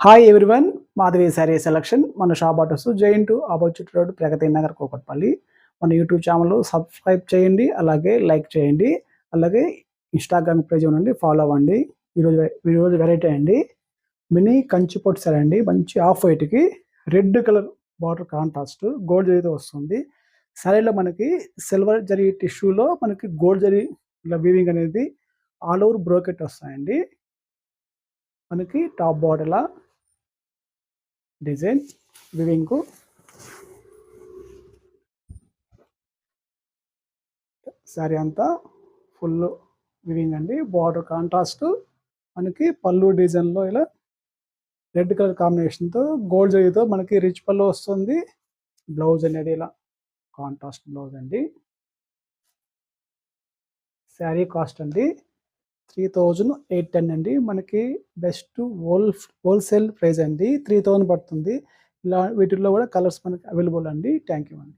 Hi everyone, Madhavi saree selection. మన shop address giant opposite road, Pragathi Nagar, Kukatpally. మన YouTube channel subscribe చేయండి, అలాగే లైక్ చేయండి, అలాగే ఇన్స్టాగ్రామ్ పేజ్ నుండి ఫాలో అవ్వండి. ఈరోజు వెరైటీ అండి, మినీ కంచిపట్టు శారీ అండి. మంచి ఆఫ్ వైట్కి red colour border contrast gold జరీతో వస్తుంది. శారీలో మనకి సిల్వర్ జరీ టిష్యూలో మనకి గోల్డ్ జరీ ఇలా వీవింగ్ అనేది ఆల్ ఓవర్ బ్రోకెట్ వస్తాయండి. మనకి టాప్ బార్డర్లా డిజైన్ వివింగ్కు శారీ అంతా ఫుల్ వివింగ్ అండి. బార్డర్ కాంట్రాస్ట్ మనకి పళ్ళు డిజైన్లో ఇలా రెడ్ కలర్ కాంబినేషన్తో గోల్డ్ జరీతో మనకి రిచ్ పళ్ళు వస్తుంది. బ్లౌజ్ అనేది ఇలా కాంట్రాస్ట్ బ్లౌజ్ అండి. శారీ కాస్ట్ అండి 3810 అండి. మనకి బెస్ట్ హోల్సేల్ ప్రైస్ అండి. 3000 పడుతుంది. ఇలా వీటిల్లో కూడా కలర్స్ మనకి అవైలబుల్ అండి. థ్యాంక్ యూ అండి.